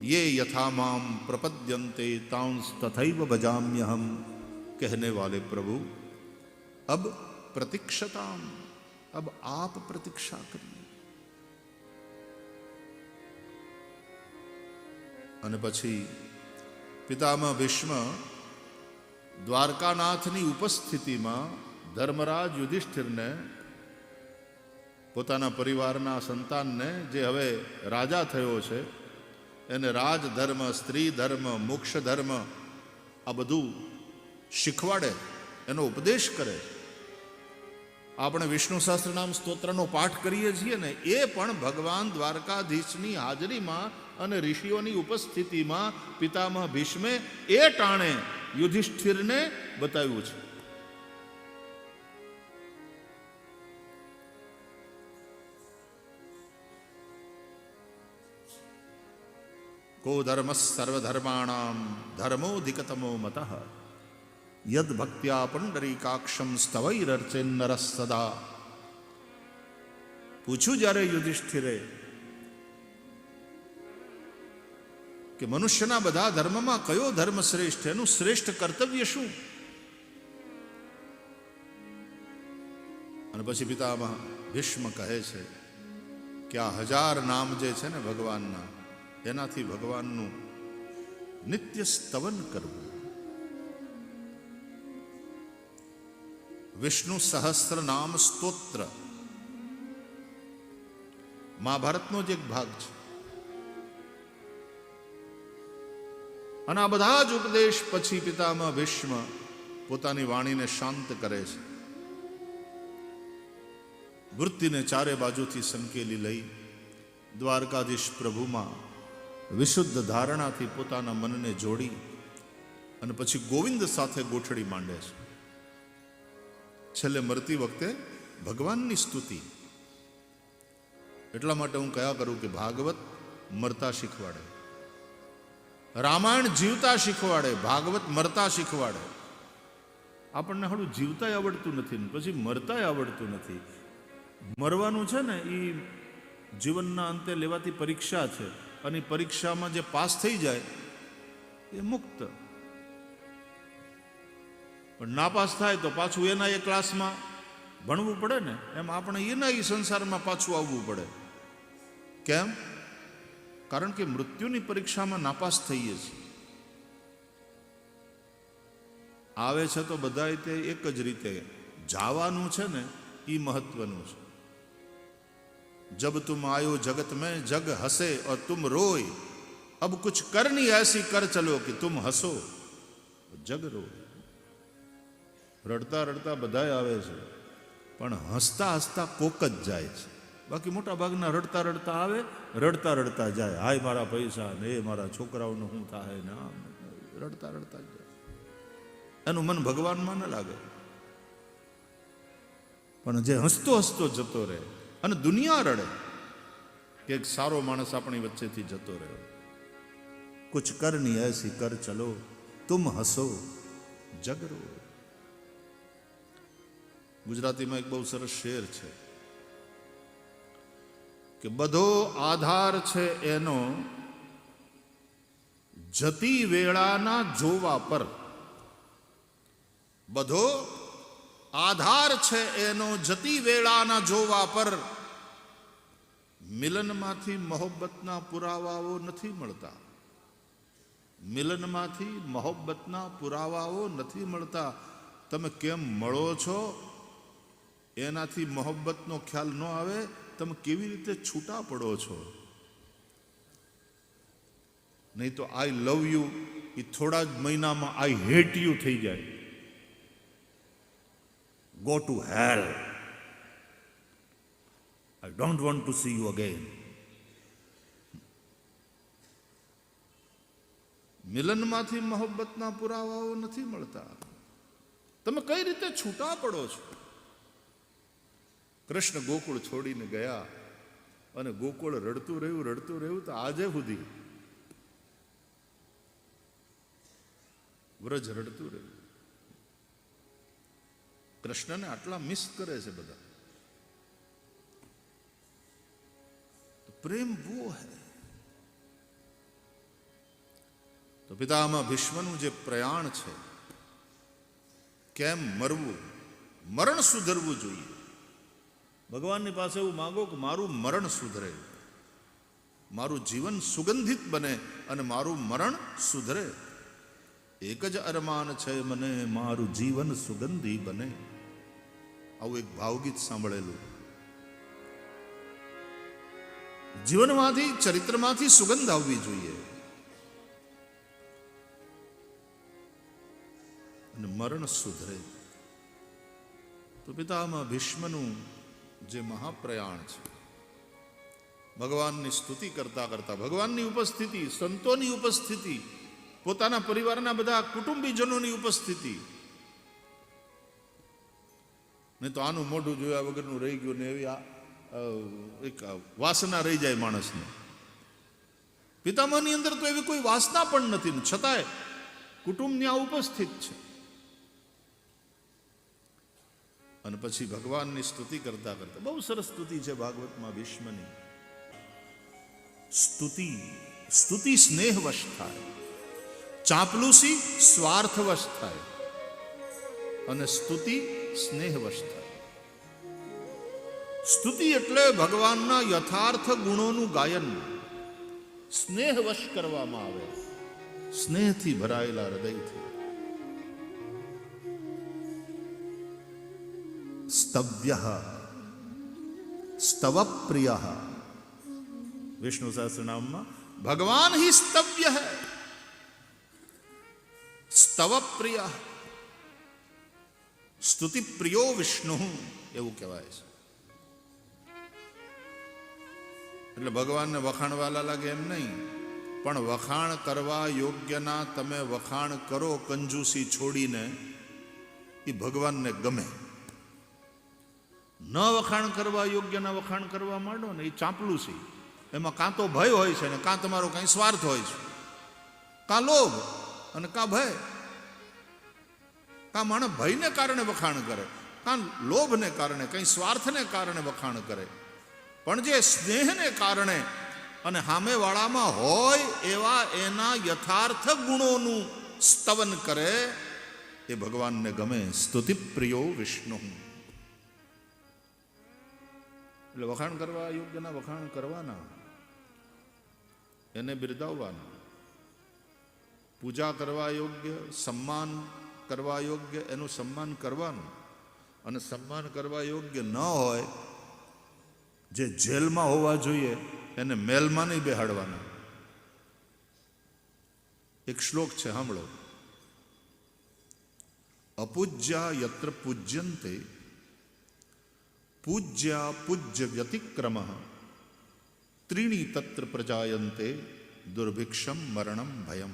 ये यथा माम प्रपद्यन्ते तांस तथैव भजाम्यहम, कहने वाले प्रभु अब प्रतीक्षताम, अब आप प्रतीक्षा करिए। અને પછી પિતામહ ભીષ્મ દ્વારકાનાથની ઉપસ્થિતિમાં ધર્મરાજ યુધિષ્ઠિરને, પોતાના પરિવારના સંતાનને, જે હવે રાજા થયો છે, એને રાજધર્મ, સ્ત્રી ધર્મ, મોક્ષ ધર્મ આ બધું શીખવાડે, એનો ઉપદેશ કરે. આપણે વિષ્ણુ સહસ્ત્રનામ સ્તોત્રનો પાઠ કરીએ છીએ ને, એ પણ ભગવાન દ્વારકાધીશની હાજરીમાં અને ઋષિઓની ઉપસ્થિતિમાં પિતામહ ભીષ્મે એ ટાણે યુધિષ્ઠિરને બતાવ્યું છે. કો ધર્મ સર્વધર્માણામ ધર્મોધિકતમો મતઃ યદ ભક્ત્યા પુંડરીકાક્ષમ સ્તવૈરર્ચેન્નર સદા. પૂછ્યું જ્યારે યુધિષ્ઠિરે કે મનુષ્યના બધા ધર્મમાં કયો ધર્મ શ્રેષ્ઠ, એનું શ્રેષ્ઠ કર્તવ્ય શું? અને પછી પિતામહ ભીષ્મ કહે છે કે આ 1000 નામ જે છે ને ભગવાનના, એનાથી ભગવાનનું નિત્ય સ્તવન કરવું. વિષ્ણુ સહસ્ત્ર નામ સ્તોત્ર મહાભારતનો જ એક ભાગ છે. અને આ બધા જ ઉપદેશ પછી પિતામહ ભીષ્મ પોતાની વાણીને શાંત કરે છે. વૃત્તિને ચારે બાજુથી સંકેલી લઈ દ્વારકાધીશ પ્રભુમાં વિશુદ્ધ ધારણાથી પોતાના મનને જોડી અને પછી ગોવિંદ સાથે ગોઠડી માંડે છે. છેલ્લે મરતી વખતે ભગવાનની સ્તુતિ. એટલા માટે હું કયા કરું કે ભાગવત મરતા શીખવાડે, રામાયણ જીવતા શીખવાડે, ભાગવત મરતા શીખવાડે. આપણને હળું જીવતાય આવડતું નથી ને પછી મરતાય આવડતું નથી. મરવાનું છે ને એ જીવનના અંતે લેવાતી પરીક્ષા છે, અને પરીક્ષામાં જે પાસ થઈ જાય એ મુક્ત, પણ નાપાસ થાય તો પાછું એના એ ક્લાસમાં ભણવું પડે ને. એમ આપણે એના એ સંસારમાં પાછું આવવું પડે. કેમ? કારણ કે મૃત્યુની પરીક્ષામાં નાપાસ થઈએ છીએ. આવે છે તો બધા તે એક જ રીતે, જાવાનું છે ને એ મહત્વનું છે. જબ તુમ આયો જગત મેં જગ હસે और तुम रोए, अब कुछ करनी ऐसी कर चलो कि तुम हंसो जग रोए. રડતા રડતા બધાય આવે છે, પણ હસતા હસતા કોક જ જાય છે. બાકી મોટા ભાગના રડતા રડતા આવે, રડતા રડતા જાય. હાય મારા પૈસા ને એ મારા છોકરાઓનું શું થાય ને આમ, રડતા રડતા જાય. એનું મન ભગવાનમાં ન લાગે. પણ જે હસતો હસતો જતો રહે અને દુનિયા રડે કે એક સારો માણસ આપણી વચ્ચેથી જતો રહ્યો. કુછ કરની એસી કર ચલો તુમ હસો જગ રો. ગુજરાતીમાં એક બહુ સરસ શેર છે કે બધો આધાર છે એનો જતી વેળાના જોવા પર. બધો આધાર છે એનો જતી વેળાના જોવા પર. મિલનમાંથી મોહબ્બતના પુરાવાઓ નથી મળતા. મિલનમાંથી મોહબ્બતના પુરાવાઓ નથી મળતા. તમે કેમ મળો છો એનાથી મોહબ્બતનો ખ્યાલ ન આવે. તમે કેવી રીતે છૂટા પડો છો. નહીં તો આઈ લવ યુ એ થોડા જ મહિનામાં આઈ હેટ યુ થઈ જાય. Go to hell, I don't want to see you again. મિલનમાંથી મોહબ્બતના પુરાવાઓ નથી મળતા. તમે કઈ રીતે છૂટા પડો છો. કૃષ્ણ ગોકુળ છોડીને ગયા અને ગોકુળ રડતું રહ્યું તો આજે સુધી વ્રજ રડતું રહ્યું. કૃષ્ણને આટલા મિસ કરે છે બધા. પ્રેમ વો હૈ તો પિતામહ ભીષ્મનું જે પ્રયાણ છે, કેમ મરવું, મરણ સુધરવું જોઈએ. ભગવાનની પાસે એવું માગો કે મારું મરણ સુધરે, મારું જીવન સુગંધિત બને અને મારું મરણ સુધરે. એક જ અરમાન છે મને, મારું જીવન સુગંધી બને. આવું એક ભાવગીત સાંભળેલું. જીવનમાંથી, ચરિત્રમાંથી સુગંધ આવવી જોઈએ અને મરણ સુધરે. તો પિતામહ ભીષ્મનું જે મહાપ્રયાણ છે, ભગવાનની સ્તુતિ કરતા કરતા, ભગવાનની ઉપસ્થિતિ, સંતોની ઉપસ્થિતિ, પોતાના પરિવારના બધા કુટુંબીજનોની ઉપસ્થિતિ, નહીં તો આનું મોઢું જોયા વગરનું રહી ગયું ને એવી એક વાસના રહી જાય માણસને. પિતામહની અંદર તો એવી કોઈ વાસના પણ નથી ને છતાંય કુટુંબ ત્યાં ઉપસ્થિત છે. અને પછી ભગવાનની સ્તુતિ કરતા કરતા, બહુ સરસ સ્તુતિ છે ભાગવતમાં ભીષ્મની. સ્તુતિ સ્નેહવશ થાય, ચાંપલુસી સ્વાર્થવશ થાય અને સ્તુતિ સ્નેહવશ થાય. સ્તુતિ એટલે ભગવાનના યથાર્થ ગુણોનું ગાયન સ્નેહવશ કરવામાં આવે, સ્નેહથી ભરાયેલા હૃદયથી. સ્તવ્યઃ સ્તવપ્રિયઃ, વિષ્ણુ સહસ્રનામમાં ભગવાન હિ સ્તવ્ય હૈ, સ્તવપ્રિય, સ્તુતિ પ્રિયો વિષ્ણુ એવું કહેવાય છે. એટલે ભગવાનને વખાણવાલા લાગે એમ નહીં, પણ વખાણ કરવા યોગ્યના તમે વખાણ કરો કંજૂસી છોડીને, એ ભગવાનને ગમે. ન વખાણ કરવા યોગ્યના વખાણ કરવા માંડો ને, એ ચાંપલુસી. એમાં કાં તો ભય હોય છે ને કાં તમારો કંઈ સ્વાર્થ હોય છે, કાં લોભ અને કાં ભય. કાં માણસ ભયને કારણે વખાણ કરે, કાં લોભને કારણે, કંઈ સ્વાર્થને કારણે વખાણ કરે. પણ જે સ્નેહને કારણે અને સામેવાળામાં હોય એવા એના યથાર્થ ગુણોનું સ્તવન કરે, એ ભગવાનને ગમે. સ્તુતિ પ્રિયો વિષ્ણુ. એટલે વખાણ કરવા યોગ્યના વખાણ કરવાના, એને બિરદાવવાના. પૂજા કરવા યોગ્ય, સન્માન કરવા યોગ્ય એનું સન્માન કરવાનું. અને સન્માન કરવા યોગ્ય ન હોય, જે જેલમાં હોવા જોઈએ એને મેલમાં નહીં બેહાડવાના. એક શ્લોક છે, સાંભળો. અપૂજ્યા યત્ર પૂજ્યંતે પૂજ્યા પૂજ્ય વ્યતિક્રમ ત્રીણી તત્ર પ્રજાયંતે દુર્ભિક્ષમ મરણમ ભયમ.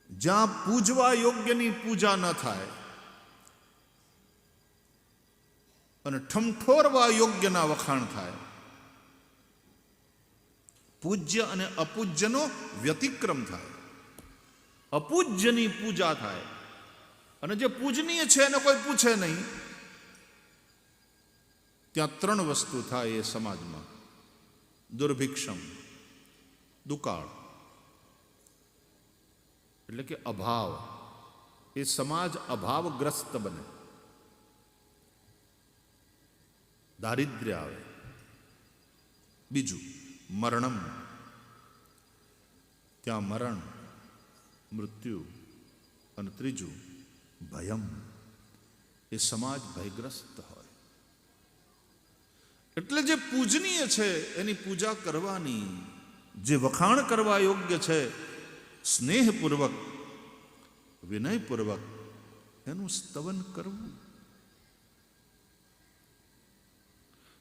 જ્યાં પૂજવા યોગ્યની પૂજા ન થાય અને ઠમઠોરવા યોગ્યના વખાણ થાય, પૂજ્ય અને અપૂજ્યનો વ્યતિક્રમ થાય, અપૂજ્યની પૂજા થાય અને જે પૂજનીય છે એને કોઈ પૂછે નહીં, ત્યાં ત્રણ વસ્તુ થાય એ સમાજમાં. દુર્ભિક્ષમ, દુકાળ એટલે કે અભાવ. એ સમાજ અભાવગ્રસ્ત બને, દારિદ્ર્ય આવે. બીજું મરણમ, ત્યાં મરણ, મૃત્યુ. અને ત્રીજું ભયમ, એ સમાજ ભયગ્રસ્ત હોય. એટલે જે પૂજનીય છે એની પૂજા કરવાની, જે વખાણ કરવા યોગ્ય છે સ્નેહપૂર્વક, વિનયપૂર્વક એનું સ્તવન કરવું.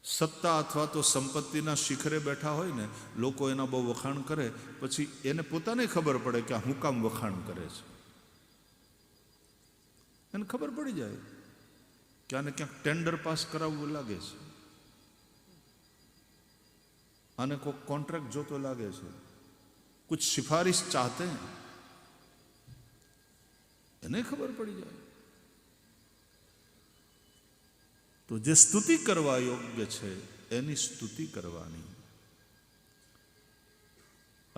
સત્તા અથવા તો સંપત્તિના શિખરે બેઠા હોય ને લોકો, એના બહુ વખાણ કરે, પછી એને પોતાને ખબર પડે કે આ હું કામ વખાણ કરે છે. એને ખબર પડી જાય કે આને ક્યાંક ટેન્ડર પાસ કરાવવું લાગે છે, આને કોઈ કોન્ટ્રાક્ટ જોતો લાગે છે, કુછ સિફારિશ ચાહતે हैं, એને ખબર પડી જાય. તો જે સ્તુતિ કરવા યોગ્ય છે એની સ્તુતિ કરવાની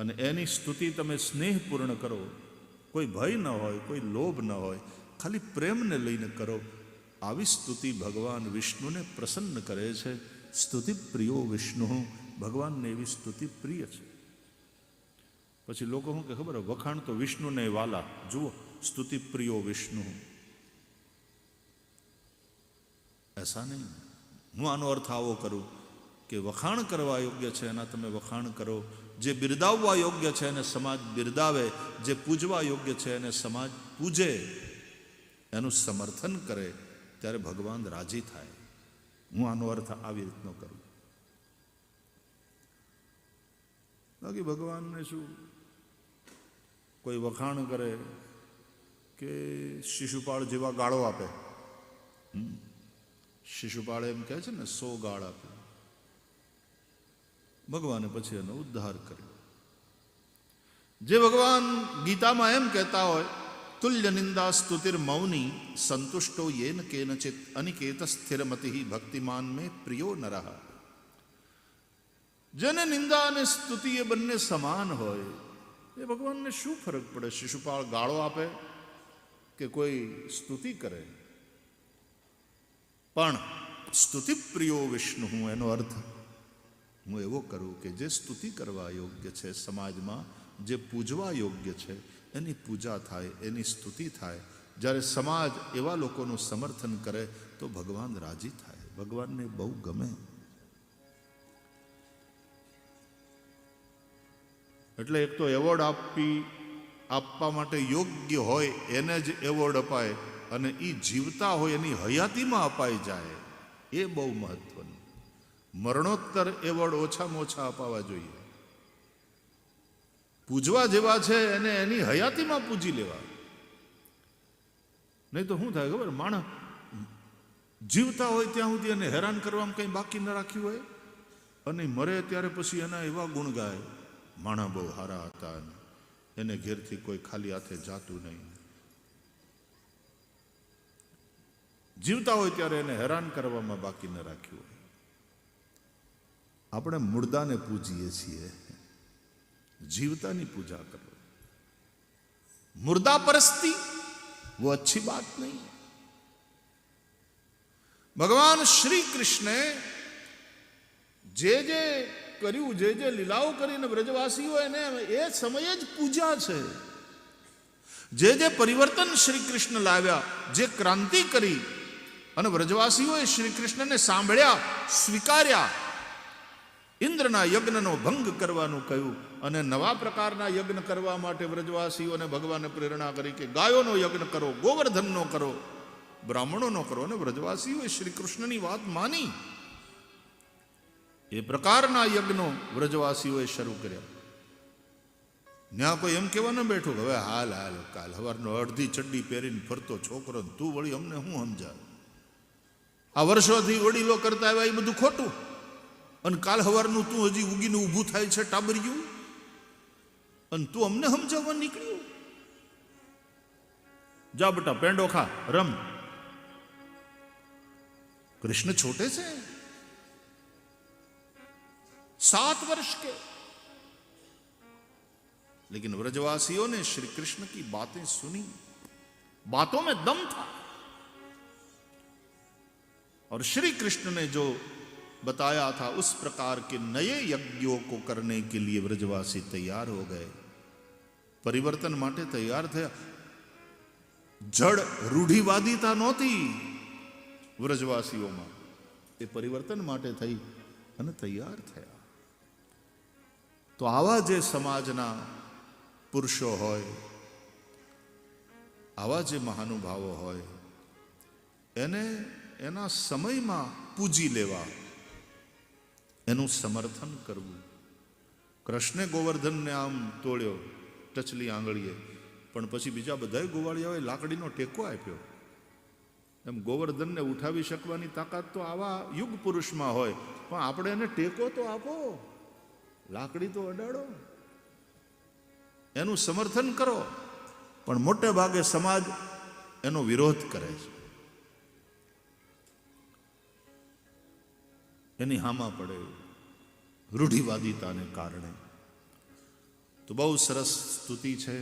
અને એની સ્તુતિ તમે સ્નેહપૂર્ણ કરો, કોઈ ભય ન હોય, કોઈ લોભ ન હોય, ખાલી પ્રેમને લઈને કરો, આવી સ્તુતિ ભગવાન વિષ્ણુને પ્રસન્ન કરે છે. સ્તુતિ પ્રિયો વિષ્ણુ, ભગવાનને એવી સ્તુતિ પ્રિય છે. પછી લોકો શું કે ખબર, વખાણ તો વિષ્ણુને વાલા. જુઓ, સ્તુતિ પ્રિયો વિષ્ણુ, એસા નહીં. હું આનો અર્થ આવો કરું કે વખાણ કરવા યોગ્ય છે એના તમે વખાણ કરો, જે બિરદાવવા યોગ્ય છે એને સમાજ બિરદાવે, જે પૂજવા યોગ્ય છે એને સમાજ પૂજે, એનું સમર્થન કરે, ત્યારે ભગવાન રાજી થાય. હું આનો અર્થ આવી રીતનો કરું. બાકી ભગવાનને શું, કોઈ વખાણ કરે કે શિશુપાળ જેવા ગાળો આપે. શિશુપાળ એમ કહે છે ને 100 ગાળ આપે, ભગવાને પછી એનો ઉદ્ધાર કર્યો. જે ભગવાન ગીતામાં એમ કહેતા હોય, તુલ્ય નિંદા સ્તુતિર મૌની સંતુષ્ટો યેન કેનચિત અનિકેત સ્થિરમતિ ભક્તિમાન મેં પ્રિયો નરઃ. જેને નિંદા અને સ્તુતિ એ બંને સમાન હોય, એ ભગવાનને શું ફરક પડે શિશુપાળ ગાળો આપે કે કોઈ સ્તુતિ કરે. પણ સ્તુતિ પ્રિયો વિષ્ણુ, એનો અર્થ હું એવો કરું કે જે સ્તુતિ કરવા યોગ્ય છે, સમાજમાં જે પૂજવા યોગ્ય છે એની પૂજા થાય, એની સ્તુતિ થાય. જ્યારે સમાજ એવા લોકોનું સમર્થન કરે તો ભગવાન રાજી થાય, ભગવાનને બહુ ગમે. એટલે એક તો એવોર્ડ આપવા માટે યોગ્ય હોય એને જ એવોર્ડ અપાય, અને એ જીવતા હોય એની હયાતીમાં અપાઈ જાય, એ બહુ મહત્વનું. મરણોત્તર એવોર્ડ ઓછામાં ઓછા અપાવા જોઈએ. પૂજવા જેવા છે એને એની હયાતીમાં પૂજી લેવા. નહીં તો શું થાય ખબર, માણસ જીવતા હોય ત્યાં સુધી એને હેરાન કરવામાં કંઈ બાકી ન રાખ્યું હોય, અને મરે ત્યારે પછી એના એવા ગુણ ગાય, માણા બહુ સારા હતા, એને ઘેરથી કોઈ ખાલી હાથે જાતું નહીં. જીવતા હોય ત્યારે એને હેરાન કરવામાં બાકી ન રાખ્યું હોય. આપણે મુર્દાને પૂજીએ છીએ, જીવતાની પૂજા કરો. મુર્દા પરસ્તી वो अच्छी बात नहीं. ભગવાન શ્રી કૃષ્ણે જે કર્યું, જે લીલાઓ કરીને વ્રજવાસીઓ એને એ સમયે જ પૂજા છે. જે પરિવર્તન શ્રી કૃષ્ણ લાવ્યા, જે ક્રાંતિ કરી, અને વ્રજવાસીઓએ શ્રી કૃષ્ણને સાંભળ્યા, સ્વીકાર્યા, ઇન્દ્રના યજ્ઞનો ભંગ કરવાનું કહ્યું, અને નવા પ્રકારના યજ્ઞ કરવા માટે વ્રજવાસીઓને ભગવાને પ્રેરણા કરી કે ગાયોનો યજ્ઞ કરો, ગોવર્ધનનો કરો, બ્રાહ્મણોનો કરો. અને વ્રજવાસીઓએ શ્રી કૃષ્ણની વાત માની. એ પ્રકારના યજ્ઞો વ્રજવાસીઓએ શરૂ કર્યા. ત્યાં કોઈ એમ કહેવા ન બેઠું કે હવે હાલ કાલ સવારનો અડધી ચડ્ડી પહેરીને ફરતો છોકરો, તું વળી અમને શું સમજાવે? આ વર્ષોથી વડીલો કરતા આવ્યા એ બધું ખોટું, અને કાલ સવારનું તું હજી ઉગીને ઊભું થાય છે ટાબરિયું, અને તું અમને સમજાવવા નીકળ્યું? જા બેટા પેંડો ખા, રમ. कृष्ण छोटे से 7 वर्ष के, लेकिन व्रजवासियों ने श्री कृष्ण की बातें सुनी, बातों में दम था, और श्री कृष्ण ने जो बताया था उस प्रकार के नए यज्ञों को करने के लिए व्रजवासी तैयार हो गए, परिवर्तन माटे तैयार थे. जड़ रूढ़िवादिता नहोती વ્રજવાસીઓમાં, એ પરિવર્તન માટે થઈ અને તૈયાર થયા. તો આવા જે સમાજના પુરુષો હોય, આવા જે મહાનુભાવો હોય, એને એના સમયમાં પૂજી લેવા, એનું સમર્થન કરવું. કૃષ્ણે ગોવર્ધનને આમ તોડ્યો ટચલી આંગળીએ, પણ પછી બીજા બધા ગોવાળિયાઓએ લાકડીનો ટેકો આપ્યો. એમ ગોવર્ધનને ઉઠાવી શકવાની તાકાત તો આવા યુગ પુરુષમાં હોય, પણ આપણે એને ટેકો તો આપો, લાકડી તો અડાડો, એનું સમર્થન કરો. પણ મોટે ભાગે સમાજ એનો વિરોધ કરે છે, એની હામા પડે રૂઢિવાદિતાને કારણે. તો બહુ સરસ સ્તુતિ છે,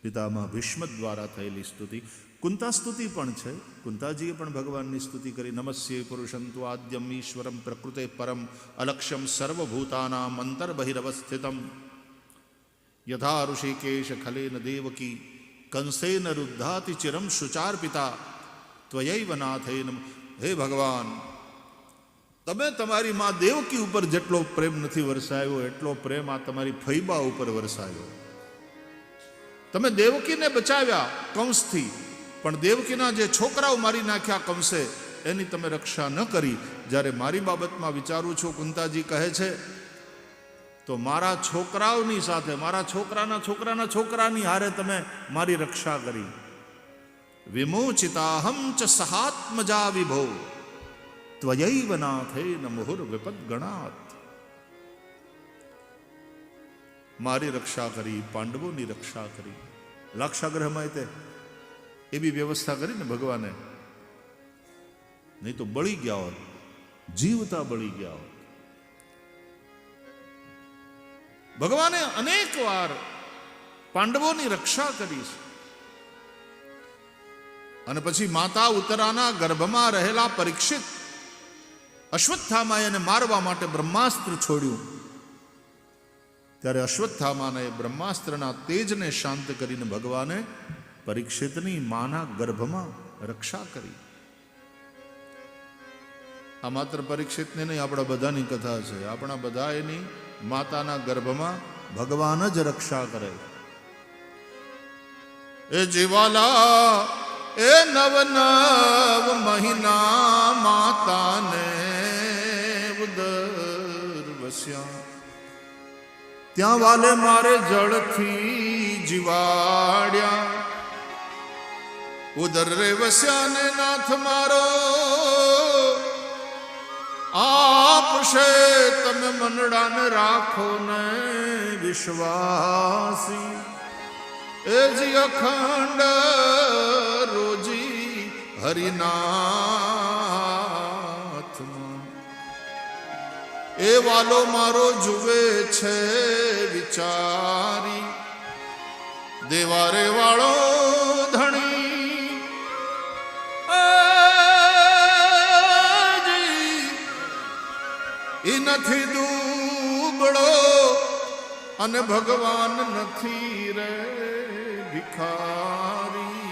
પિતામહ ભીષ્મ દ્વારા થયેલી સ્તુતિ. કુંતા સ્તુતિ પણ છે. કુંતાજીએ પણ ભગવાનની સ્તુતિ કરી. નમસ્યે પુરુષંતુ આદ્યમ ઈશ્વરમ પ્રકૃતે પરમ અલક્ષ્યમ સર્વભૂતાનામ અંતર્બહિરવસ્થિતમ યથા ઋષિકેશ ખલેન દેવકી કંસેન રુદ્ધાતિ ચિરમ શુચાર્પિતા ત્વયૈવ નાથેન. હે ભગવાન, તમે તમારી મા દેવકી ઉપર જેટલો પ્રેમ નથી વરસાયો એટલો પ્રેમ આ તમારી ફૈબા ઉપર વરસાયો. તમે દેવકીને બચાવ્યા કંસથી, પણ દેવકીના જે છોકરાઓ મારી નાખ્યા કંસે, એની તમે રક્ષા ન કરી. જ્યારે મારી બાબતમાં વિચારું છું, કુંતાજી કહે છે, તો મારા છોકરાઓની સાથે, મારા છોકરાના છોકરાના છોકરાની હારે તમે મારી રક્ષા કરી. વિમોચિતાહમ ચ સહાત્મજા વિભો ત્વયૈવ નાથેન મુહુર વિપદ ગણાત. મારી રક્ષા કરી, પાંડવોની રક્ષા કરી. લાક્ષાગ્રહમાં તે એવી વ્યવસ્થા કરી ને ભગવાને, નહીં તો બળી ગયા હોત, જીવતા બળી ગયા હોત. ભગવાને અનેક વાર પાંડવોની રક્ષા કરી છે. અને પછી માતા ઉત્તરાના ગર્ભમાં રહેલા પરીક્ષિત અશ્વત્થામાએ એને મારવા માટે બ્રહ્માસ્ત્ર છોડ્યું. ત્યારે અશ્વત્થામાને બ્રહ્માસ્ત્રના તેજને શાંત કરીને ભગવાને પરીક્ષિતની માના ગર્ભમાં રક્ષા કરી. આ માત્ર પરીક્ષિતને નહીં, આપણા બધાની કથા છે. આપણા બધા એની માતાના ગર્ભમાં ભગવાન જ રક્ષા કરે. એ જીવાલા એ નવ નવ મહિના માતાને ઉદર વસ્યા, ત્યાં વાલે મારે જળથી જીવાડ્યા. ઉદર રે વસ્યાને નાથ મારો આપશે તમે મનડાને રાખો ને વિશ્વાસી. એ જી અખંડ રોજી હરિનાથમાં એ વાલો મારો જુએ છે વિચારી. દેવારે વાળો ધણી એ નથી દુબળો અને ભગવાન નથી રે ભિખારી.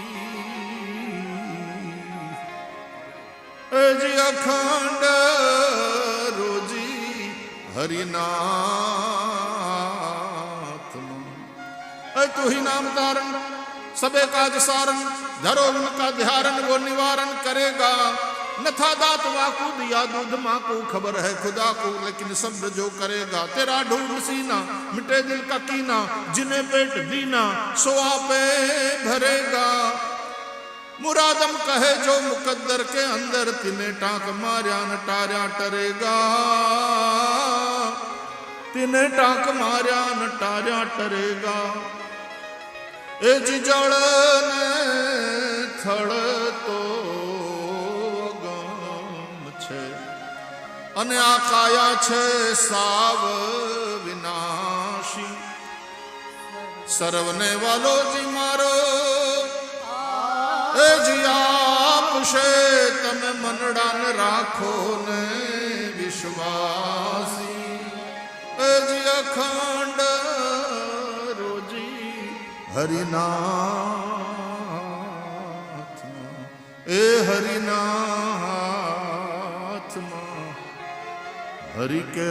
અજી અખંડ રોજી હરિનાથ. તું ही नाम तारण सबे काज सारण धरो उनका ध्यान वो निवारण करेगा. नथा दात वाकू दिया दूध माँ को खबर है खुदा को लेकिन सब्र जो करेगा. तेरा ढूंढ सीना मिटे दिल का कीना जिन्हें पेट दीना सो आपे भरेगा. मुरादम कहे जो मुकद्दर के अंदर तिने टाक मार्या न टार्या टरेगा. तिने टाक मार्या न टार्या टरेगा. ए जी जड़ ने थड़ तो અને આ કાયા છે સાવ વિનાશી. સર્વને વાલો જી મારો એ જી આપશે તમે મનડાને રાખો ને વિશ્વાસી. એ જી અખંડ રોજી હરિનાથ એ હરિનાથમાં હરિ કે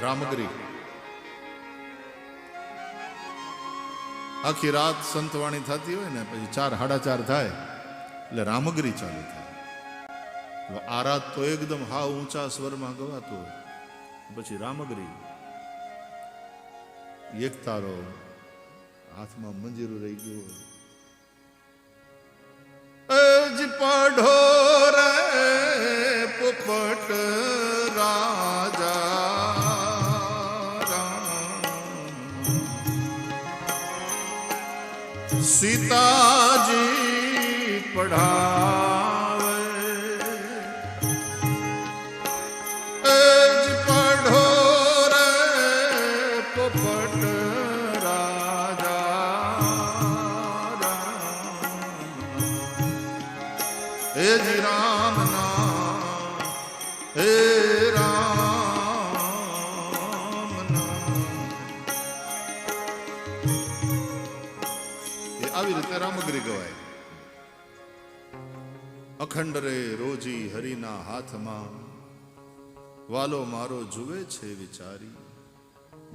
રામગરી. આખી રાત સંતવાણી થતી હોય ને, પછી 4-4:30 થાય એટલે રામગરી ચાલુ થાય. આ રાત તો એકદમ હા ઊંચા સ્વરમાં ગવાતો હોય, પછી રામગરી. એક તારો હાથમાં મંજીરું રહી ગયું હોય. અજ પઢો રે પોપટ રાજા સીતાજી પઢાવે. હે રામ નામ. એ આવી રીતે રામગરી ગવાય. અખંડ રે રોજી હરિના હાથમાં, વાલો મારો જુએ છે વિચારી.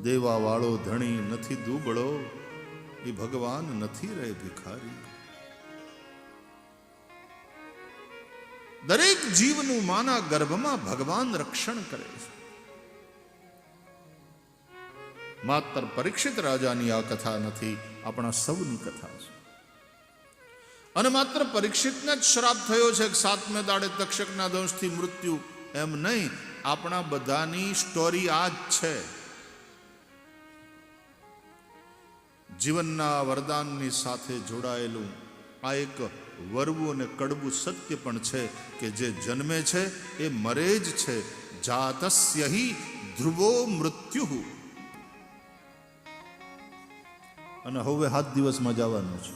દેવા વાળો ધણી નથી દુબળો, એ ભગવાન નથી રે ભિખારી. દરેક જીવનું માના ગર્ભમાં ભગવાન રક્ષણ કરે છે. માત્ર પરીક્ષિત રાજાની આ કથા નથી, આપણા સૌની કથા છે. અને માત્ર પરીક્ષિતને જ શ્રાપ થયો છે કે 7મે દાડે તક્ષકના દંશથી મૃત્યુ, એમ નહીં, આપણા બધાની સ્ટોરી આ જ છે. જીવનના વરદાનની સાથે જોડાયેલું આ એક વરવું અને કડવું સત્ય પણ છે કે જે જન્મે છે એ મરે જ છે. જાતસ્ય હિ ધ્રુવો મૃત્યુ. અને હવે 7 દિવસમાં જવાનું છે.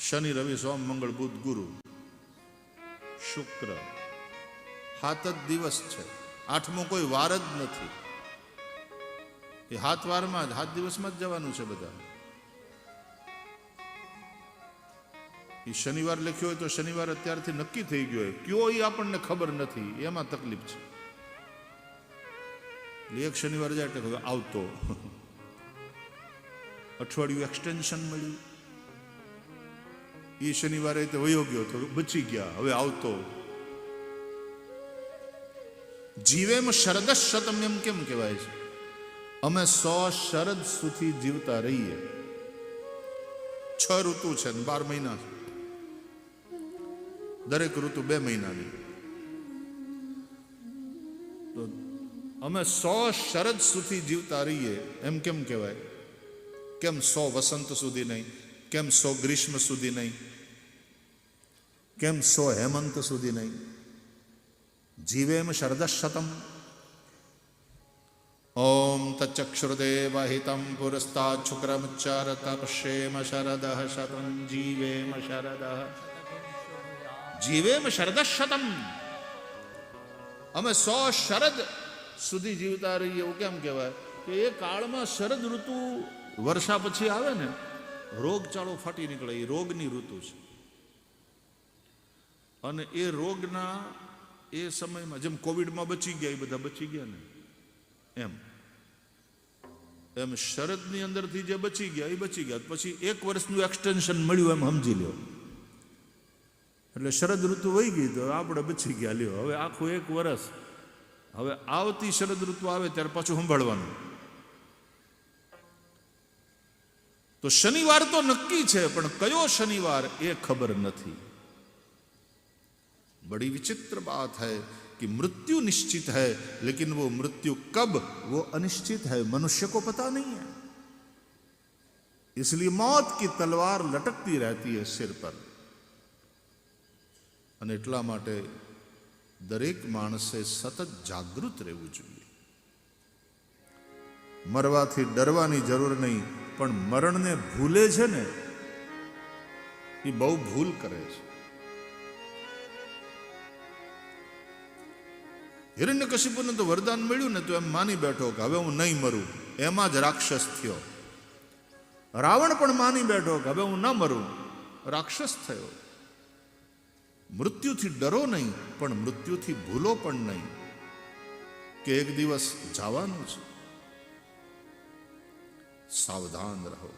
શનિ રવિ સોમ મંગળ બુધ ગુરુ શુક્ર, 7 જ દિવસ છે. 8મો કોઈ વાર જ નથી. એ 7 વારમાં જ 7 દિવસમાં જ જવાનું છે બધા. એ શનિવાર લખ્યો હોય તો શનિવાર અત્યારથી નક્કી થઈ ગયો હોય, કયો એ આપણને ખબર નથી, એમાં તકલીફ છે. એક શનિવાર જાય એટલે આવતો, અઠવાડિયું એક્સટેન્શન મળ્યું. એ શનિવારે તો વયો ગયો તો બચી ગયા, હવે આવતો. જીવેમ શરદ શતમ એમ કેમ કહેવાય છે? અમે 100 શરદ સુધી જીવતા રહીએ. 6 ઋતુ છે ને 12 મહિના છે. દરેક ઋતુ 2 મહિનાની. તો અમે 100 શરદ સુધી જીવતા રહીએ એમ કેમ કહેવાય? કેમ 100 વસંત સુધી નહીં? કેમ 100 ગ્રીષ્મ સુધી નહીં? કેમ 100 હેમંત સુધી નહીં? જીવેમ શરદશતમ. ઓમ તચક્ષુર્દેવ હિતમ પુરસ્તાદ શુક્રમચ્ચારત પશ્યેમ શરદઃ શતમ જીવેમ શરદઃ. જીવેમ શરદશતમ. અમે 100 શરદ સુધી જીવતા રહીએ એવું કેમ કહેવાય? કે એ કાળમાં શરદ ઋતુ વર્ષા પછી આવે ને, રોગચાળો ફાટી નીકળે, એ રોગની ઋતુ છે. અને એ રોગના એ સમયમાં જેમ કોવિડમાં બચી ગયા એ બધા બચી ગયા ને, એમ શરદની અંદરથી જે બચી ગયા એ બચી ગયા. પછી 1 વર્ષનું એક્સટેન્શન મળ્યું એમ સમજી લો. એટલે શરદ ઋતુ વહી ગઈ તો આપણે બચી ગયા. લ્યો હવે આખું 1 વર્ષ, હવે આવતી શરદ ઋતુ આવે ત્યારે પાછું સંભાળવાનું. તો શનિવાર તો નક્કી છે, પણ કયો શનિવાર એ ખબર નથી. बड़ी विचित्र बात है कि मृत्यु निश्चित है, लेकिन वो मृत्यु कब वो अनिश्चित है, मनुष्य को पता नहीं है. इसलिए मौत की तलवार लटकती रहती है सिर पर. અને એટલા માટે દરેક માણસે સતત જાગૃત રહેવું જોઈએ. મરવાથી ડરવાની જરૂર નહીં, પણ મરણને ભૂલે છે ને એ બહુ ભૂલ કરે છે. હિરણ્યકશિપુને તો વરદાન મળ્યું ને તો એમ માની બેઠો કે હવે હું નહીં મરું, એમાં જ રાક્ષસ થયો. રાવણ પણ માની બેઠો કે હવે હું ન મરું, રાક્ષસ થયો. મૃત્યુથી ડરો નહીં, પણ મૃત્યુથી ભૂલો પણ નહીં કે એક દિવસ જવાનું છે. સાવધાન રહો.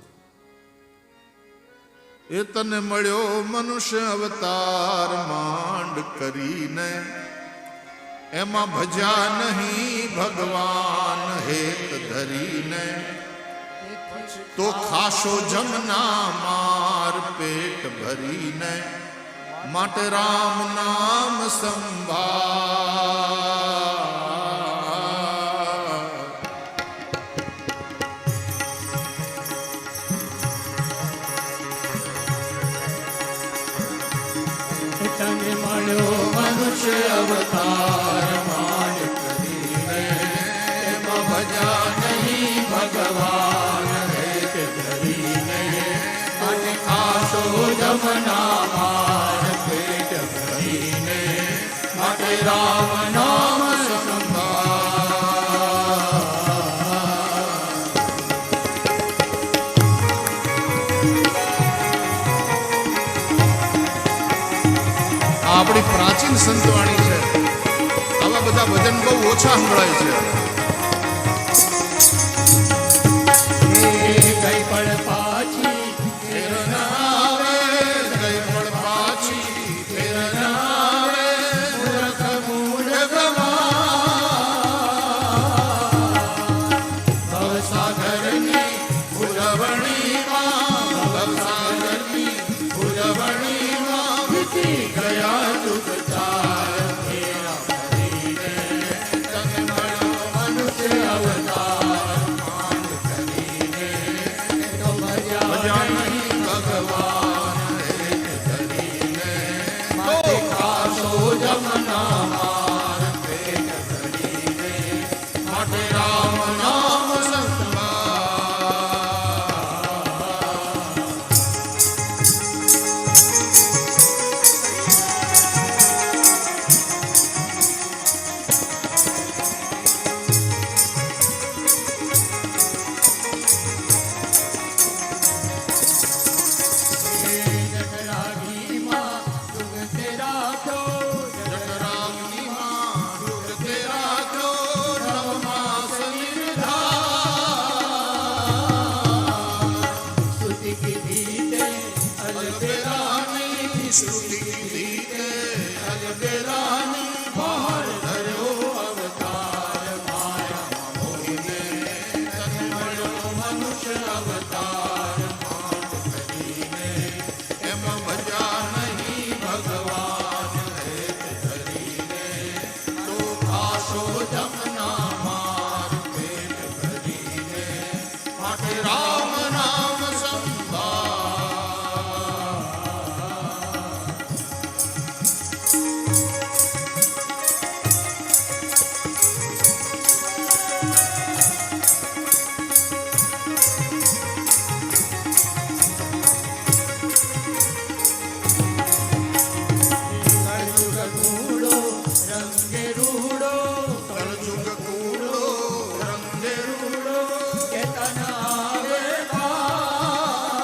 એ તને મળ્યો મનુષ્ય અવતાર માંડ કરીને, એમાં ભજા નહીં ભગવાન હેત ધરીને. તો ખાશો જમના માર પેટ ભરીને, માટે રામ નામ સંભાળ. તને મળ્યો મનુષ્ય અવતાર માંડ કરીને, એમાં ભજા નહીં ભગવાન હેત ધરીને. અને ખાશો જમના માર પેટ ભરીને, માટે રામ નામ સંભાળ. આ આપણી પ્રાચીન સંતવાણી છે. આવા બધા ભજન બહુ ઓછા સંભળાય છે. કઈ પણ પાછી ફેર ના આવે, કઈ પણ પાછી ફેર ના આવે, મૂર્ખ મૂળગમાં ભવસાગરની ઉજવણીમાં, ભવસાગરની ઉજવણીમાં વીતી ગયા યુગ ચાર ફેરા ફરીને તને મળ્યો મનુષ્ય અવતાર. માંડ કરીને તો ભજ્યા નહીં ભગવાન હેત ધરીને, માટે કાશો જમના માર પેટ ભરીને, માટે રામ નામ જગરાગીમાં યુગ તેરા થો, જગરાગીમાં યુગ તેરા થો, નવમાસ નિર્ધાર. સ્તુતિ કીધી તે અલબેલાની, શ્રુતિ કીધી તે અલબેલાની, બહાર ધર્યો અવતાર. માયામાં મોહીને તને મળ્યો મનુષ્ય અવતાર. માંડ કરીને એમાં ભજ્યા નહીં ભગવાન હેત ધરીને, તો ખાશો જમના માર પેટ ભરીને, માટે રામ નામ કળયુગ કૂડો રંગે રૂડો, કળજુગ કૂડો રંગે રૂડો કે તને આવે બાર.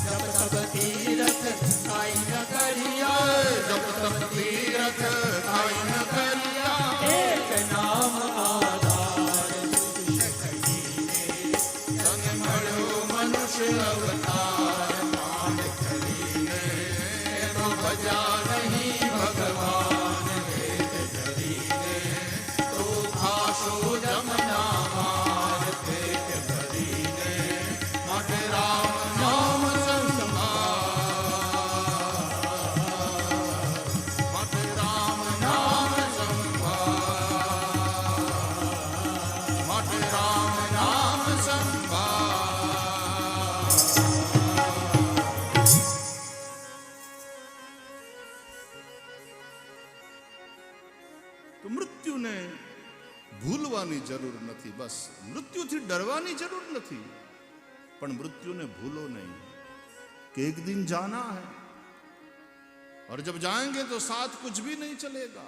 જપ તપ તીરથ કાંઈ ન કર્યા, જપ તપ તીરથ કાંઈ ન કર્યા, એક નામ આધાર. શિષ્ય કહીને તને મળ્યો મનુષ્ય અવતાર. માંડ કરીને એનો ભજ્યા નહીં ભગવાન હેત ધરીને, તો ખાશો જમના માર પેટ ભરીને, માટે રામ નામ સંભાળ. માટે રામ નામ સંભાળ. માટે રામ નામ સંભાળ. તો મૃત્યુને ભૂલવાની જરૂર નથી. બસ મૃત્યુથી ડરવાની જરૂર નથી, પણ મૃત્યુને ભૂલો નહીં कि एक दिन जाना है और जब जाएंगे तो साथ कुछ भी नहीं चलेगा.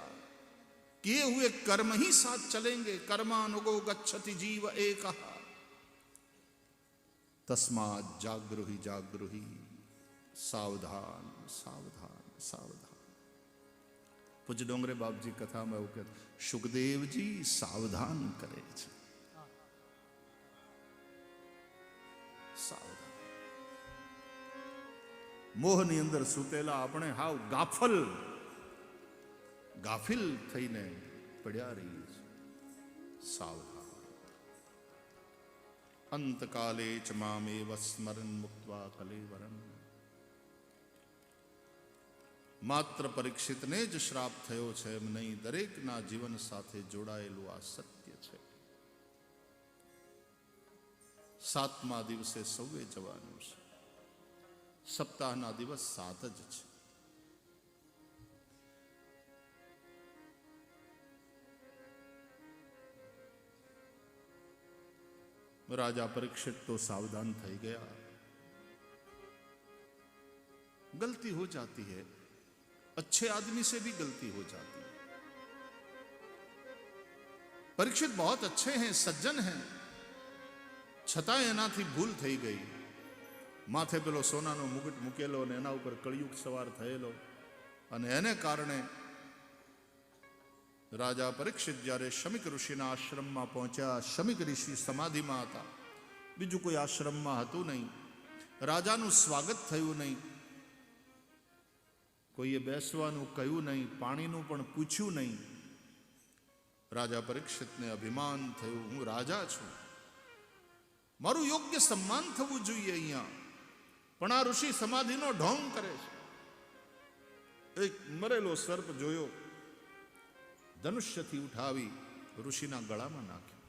किए हुए कर्म ही साथ चलेंगे. कर्मानुगो गच्छति जीव एकः तस्मात् जागृहि जागृहि. सावधान सावधान सावधान. પૂજ્ય ડોંગરે બાપજી કથામાં એવું કહે, સુખદેવજી સાવધાન કરે છે. સાવધાન. મોહની અંદર સૂતેલા આપણે હાવ ગાફિલ થઈને પડ્યા રહીએ છીએ. સાવધાન. અંતકાલે ચ મામેવ સ્મરન મુક્ત્વા કલેવરમ. માત્ર પરીક્ષિતને જ શ્રાપ થયો છે એમ નહીં, દરેકના જીવન સાથે જોડાયેલું આ સત્ય છે. 7મા દિવસે સૌએ જવાનું છે. સપ્તાહના દિવસ 7 જ છે. राजा परीक्षित तो सावधान થઈ ગયા. गलती हो जाती है, अच्छी अच्छे आदमी से भी गलती हो जाती है। परीक्षित बहुत अच्छे हैं, सज्जन हैं, છતાં એનાથી ભૂલ થઈ ગઈ। માથે પેલો સોનાનો મુગટ મૂકેલો અને એના ઉપર કળિયુગ સવાર થયેલો, અને એને કારણે રાજા પરીક્ષિત જ્યારે શમિક ઋષિના આશ્રમમાં પહોંચ્યા, શમિક ઋષિ સમાધિમાં હતા, બીજું કોઈ આશ્રમમાં હતું નહીં, રાજાનું સ્વાગત થયું નહીં, કોઈએ બેસવાનું કહ્યું નહીં, પાણીનું પણ પૂછ્યું નહીં। રાજા પરીક્ષિતને અભિમાન થયું, હું રાજા છું, મારું યોગ્ય સન્માન થવું જોઈએ અહીંયા, પણ આ ઋષિ સમાધિનો ઢોંગ કરે છે। એક મરેલો સર્પ જોયો, ધનુષ્યથી ઉઠાવી ઋષિના ગળામાં નાખ્યો।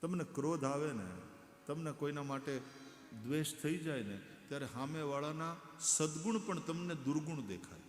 તમને ક્રોધ આવે ને, તમને કોઈના માટે દ્વેષ થઈ જાય ને, ત્યારે સામેવાળાના સદગુણ પણ તમને દુર્ગુણ દેખાય।